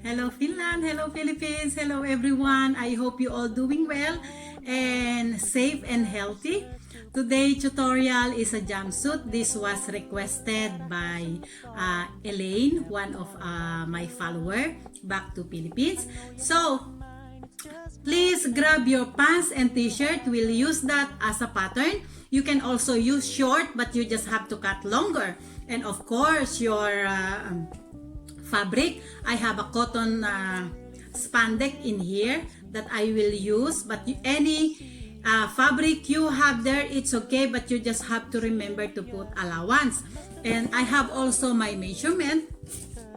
Hello Finland, hello Philippines, hello everyone. I hope you all doing well and safe and healthy. Today tutorial is a jumpsuit. This was requested by Elaine, one of my follower back to Philippines. So please grab your pants and t-shirt. We'll use that as a pattern. You can also use short, but you just have to cut longer. And of course, your fabric, I have a cotton spandex in here that I will use. But any fabric you have there, it's okay, but you just have to remember to put allowance. And I have also my measurement,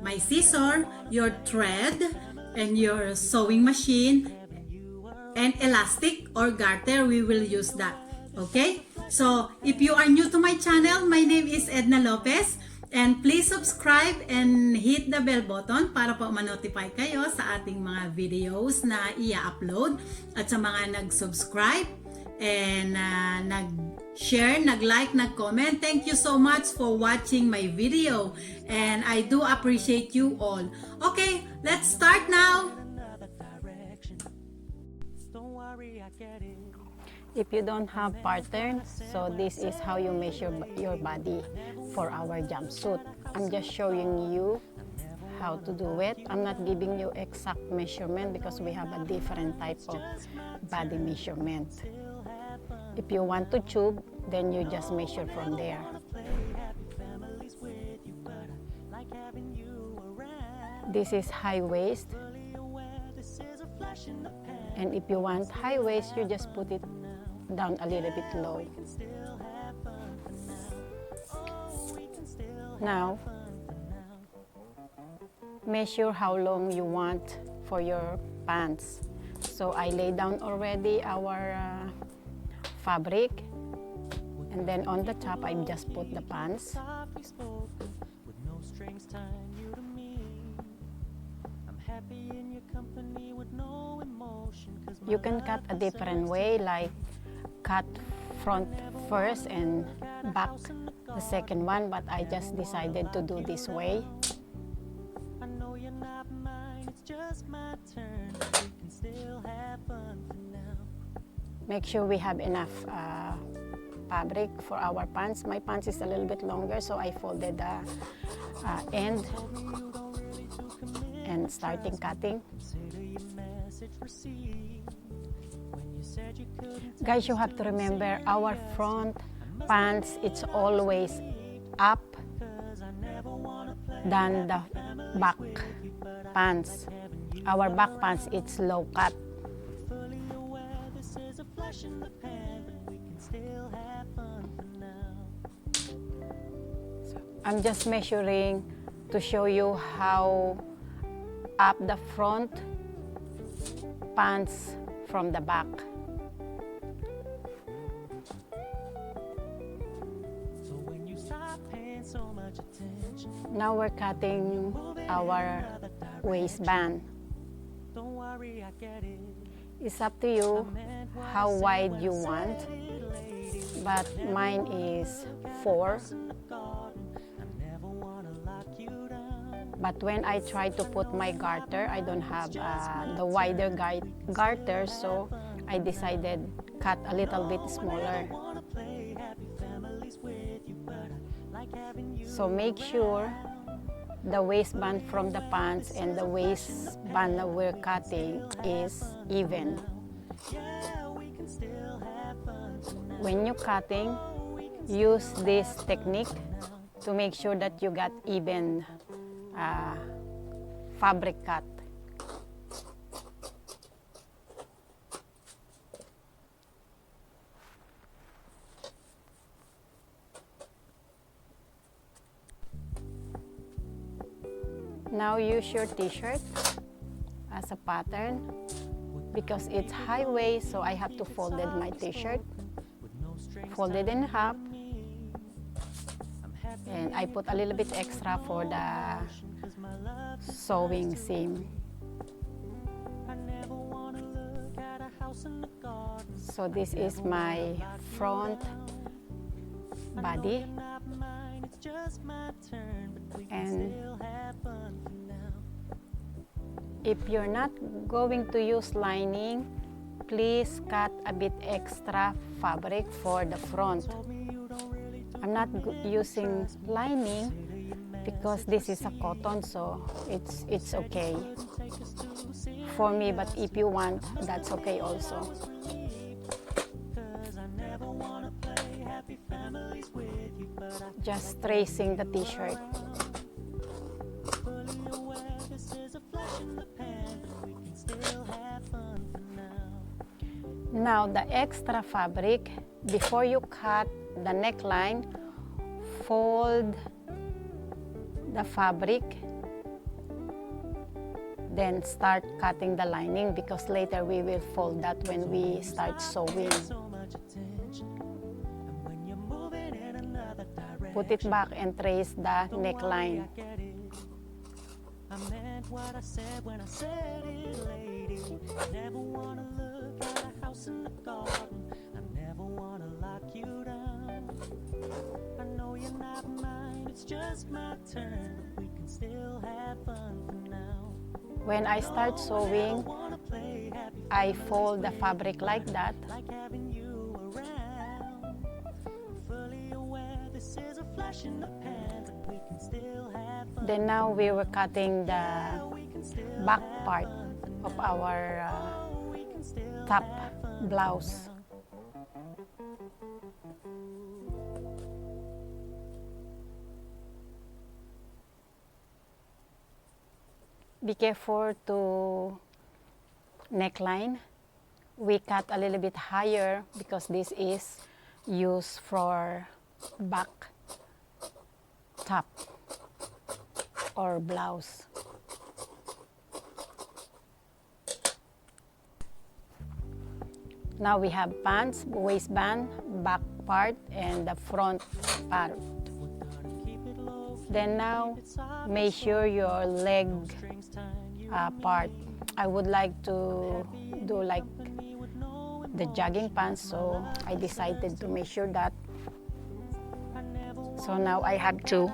my scissor, your thread, and your sewing machine, and elastic or garter. We will use that. Okay, so if you are new to my channel, my name is Edna Lopez, and please subscribe and hit the bell button para po ma-notify kayo sa ating mga videos na i-upload. At sa mga nag-subscribe and nag-share, nag-like, nag-comment, thank you so much for watching my video, and I do appreciate you all. Okay, let's start now. If you don't have pattern, so this is how you measure your body for our jumpsuit. I'm just showing you how to do it. I'm not giving you exact measurement because we have a different type of body measurement. If you want to tube, then you just measure from there. This is high waist. And if you want high waist, you just put it down a little bit low. Now, measure how long you want for your pants. So I lay down already our fabric, and then on the top I just put the pants. You can cut a different way, like cut front first and back the second one, but I just decided to do this way. Make sure we have enough fabric for our pants. My pants is a little bit longer, so I folded the end and starting cutting. Guys, you have to remember our front pants, it's always up than the back pants. Our back pants, it's low cut. So I'm just measuring to show you how up the front pants from the back. Now we're cutting our waistband. It's up to you how wide you want, but mine is 4. But when I try to put my garter, I don't have the wider garter, so I decided cut a little bit smaller. So make sure the waistband from the pants and the waistband that we're cutting is even. When you're cutting, use this technique to make sure that you got even fabric cut. Now use your t-shirt as a pattern because it's high waist, so I have to fold my t-shirt. Fold it in half, and I put a little bit extra for the sewing seam. So this is my front body. And if you're not going to use lining, please cut a bit extra fabric for the front. I'm not using lining because this is a cotton, so it's okay for me, but if you want, that's okay also. Just tracing the t-shirt. Now the extra fabric, before you cut the neckline, fold the fabric, then start cutting the lining, because later we will fold that when we start sewing. Put it back and trace the neckline. I meant what I said when I said it, lady. Never wanna look at a house in the garden. I never wanna lock you down. I know you're not mine, it's just my turn. We can still have fun for now. When I start sewing, I fold the fabric like that. Like having you around. Fully aware this is a flash in the pan, but we can still have fun. Then now we were cutting the back part of our top blouse. Be careful to neckline. We cut a little bit higher because this is used for back top or blouse. Now we have pants, waistband, back part, and the front part. Then now measure your leg part. I would like to do like the jogging pants, so I decided to measure that. So now I have to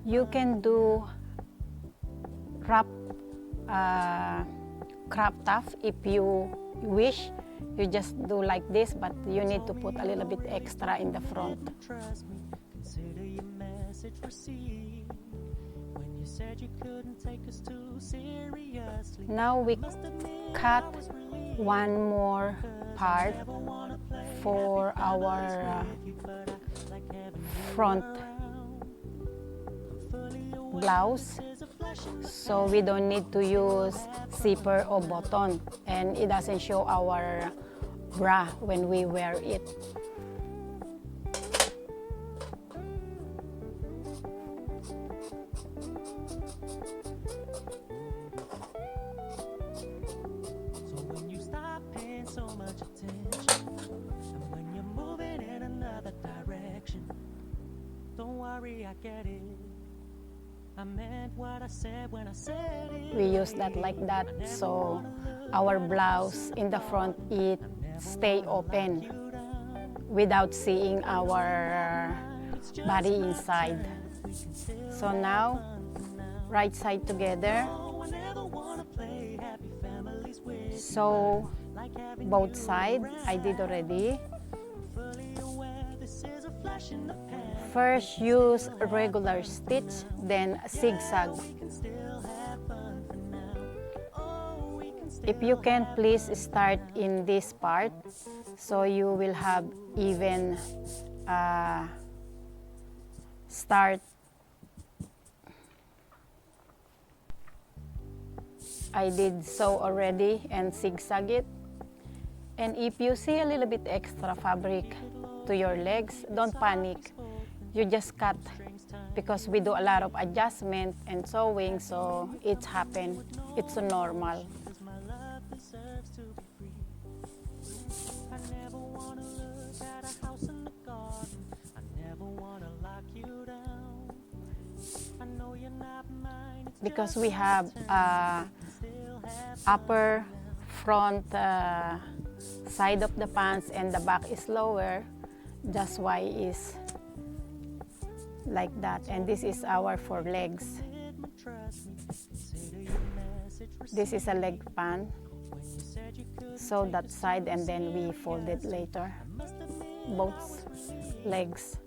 you can do wrap crop top if you wish. You just do like this, but you need to put a little bit extra in the front. Now we cut one more part for our front blouse, so we don't need to use zipper or button, and it doesn't show our bra when we wear it. So when you stop paying so much attention, and when you're moving in another direction, don't worry, I get it. I meant what I said when I said it. We use that like that, so our blouse in the front, it stay open without seeing our body inside. So now, right side together. So both sides, I did already. First use regular stitch, then zigzag. If you can, please start in this part so you will have even start. I did so already and zigzag it. And if you see a little bit extra fabric to your legs, don't panic. You just cut, because we do a lot of adjustment and sewing, so it's happen. It's normal. I know you're not because we have upper front side of the pants and the back is lower, that's why it's like that. And this is our four legs. This is a leg pan, so that side, and then we fold it later, both legs.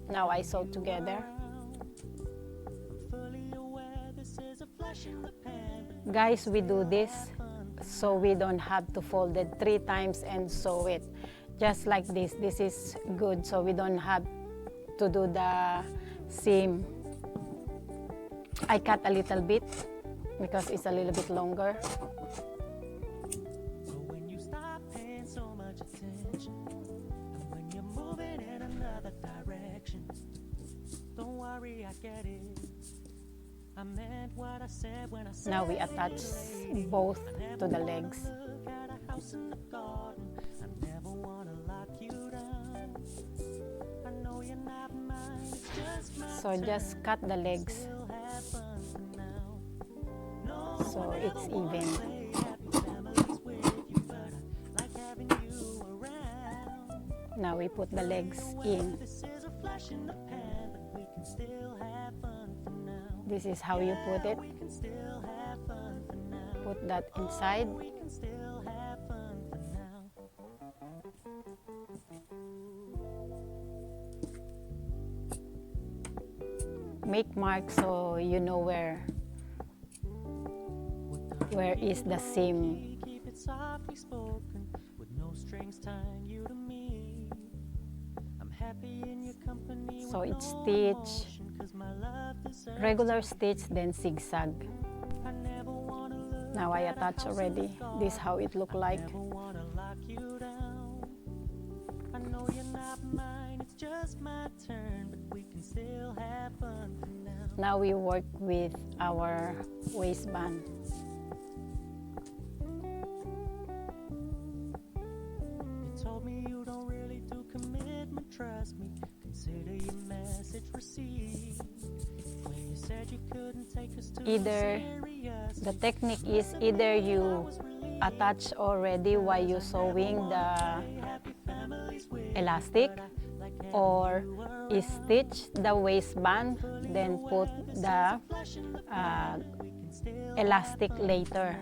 Now I sew together. Guys, we do this so we don't have to fold it 3 times and sew it. Just like this. This is good, so we don't have to do the seam. I cut a little bit because it's a little bit longer. Now we attach both to the legs. So just cut the legs so it's even. Now we put the legs in. This is how you put it. Put that inside. Make marks so you know where is the seam. So it's stitch, regular stitch, then zigzag. Now I attach already. This is how it look like. Now we work with our waistband. Trust me, consider your message received. When you said you couldn't take us too serious. The technique is either you attach already while you sewing the elastic, or stitch the waistband, then put the elastic later.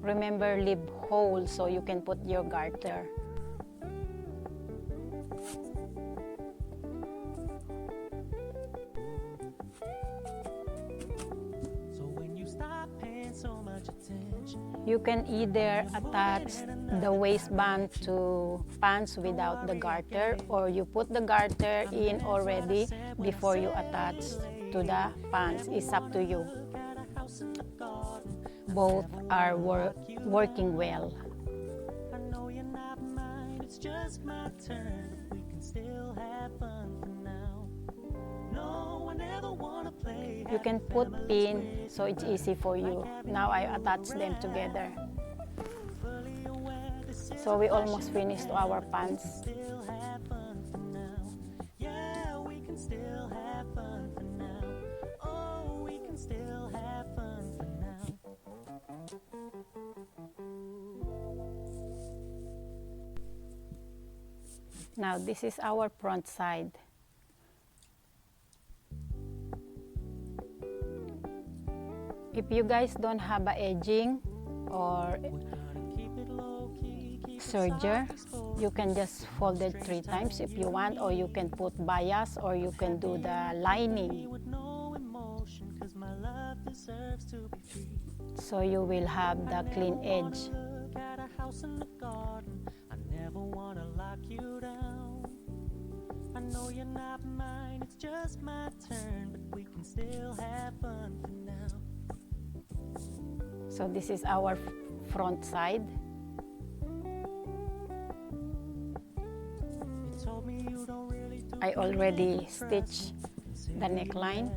Remember, leave hole so you can put your garter. So when you stop paying so much attention, You can either attach the waistband to pants without the garter, or you put the garter in already before you attach to the pants. It's up to you. Both are working well. I know you're not mine, it's just my turn. We can still have fun for now. No, I never wanna play. You can put pin so it's easy for you. Now I attach them together. So we almost finished our pants. Still have fun for now. Yeah, we can still have fun for now. Oh, we can still have fun for now. Now this is our front side. If you guys don't have a edging or serger, you can just fold it 3 times if you want, or you can put bias, or you can do the lining. So you will have the clean edge. I know you're not mine, it's just my turn, but we can still have fun for now. So this is our front side. You told me you don't really do I already stitched the neckline,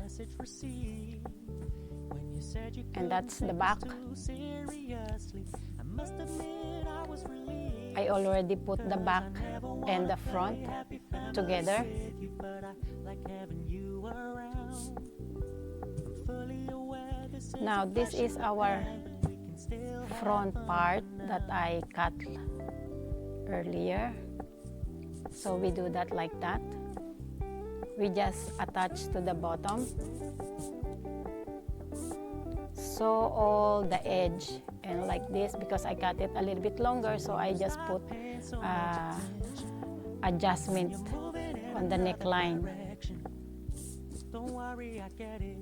and that's the back. I I already put the back and the front together. But I like having you around. I'm fully aware this is Now this is our we can still front part that I cut earlier. So we do that like that. We just attach to the bottom. Sew all the edge and like this, because I cut it a little bit longer, so I just put adjustment on the neckline. Don't worry, I get it.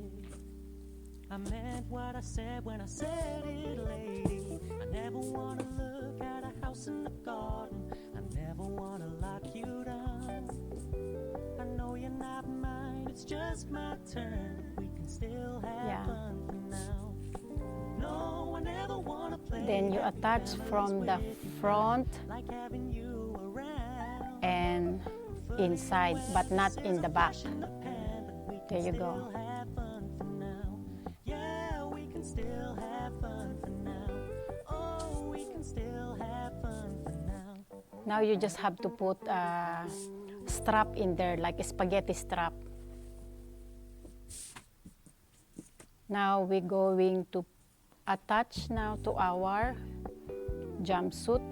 I meant what I said when I said it, lady. I never wanna look at a house in the garden. I never wanna lock you down. I know you're not mine, it's just my turn. We can still have fun for now. No, I never wanna play. Then you attach from the front like having you around. and inside, but not in the back. There you go. Have fun for now. Yeah, we can still have fun for now. Oh, we can still have fun for now. Now you just have to put a strap in there, like a spaghetti strap. Now we're going to attach now to our jumpsuit,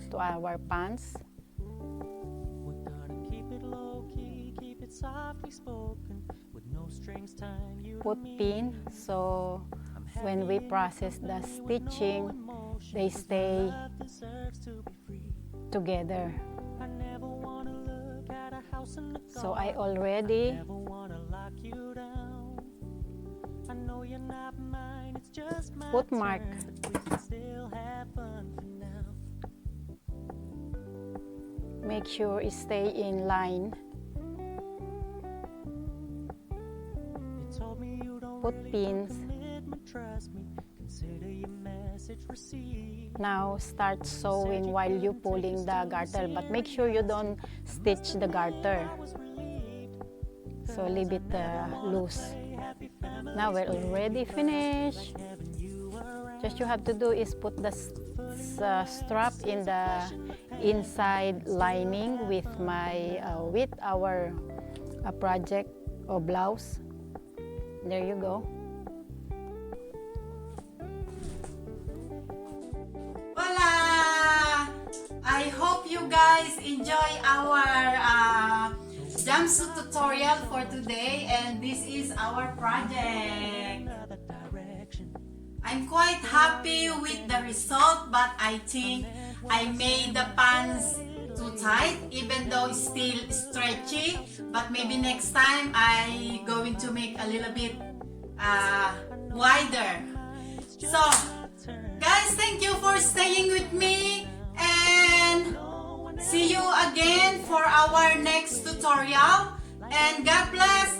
to our pants. We're gonna keep it low key, keep it softly spoken, with no strings tying you to Put me. pin, so when we process the stitching, they stay Love deserves to be free. together. I never wanna look at a house in the So I garden. already Never wanna lock you down. I know you're not mine, it's just my put mark. turn, but we can still have fun for now. Make sure it stay in line. You told me you don't Put really pins. want commitment, trust me. Consider your message received. Now start sewing while you pulling the garter, but make sure you don't stitch the garter. I was relieved. So leave it loose. Now we're already finished. Just you have to do is put the strap in the inside lining with our project or blouse. There you go. Voila! I hope you guys enjoy our jumpsuit tutorial for today, and this is our project. Another direction. I'm quite happy with the result, but I think I made the pants too tight, even though it's still stretchy. But maybe next time I'm going to make a little bit wider. So, guys, thank you for staying with me, and see you again for our next tutorial. And God bless.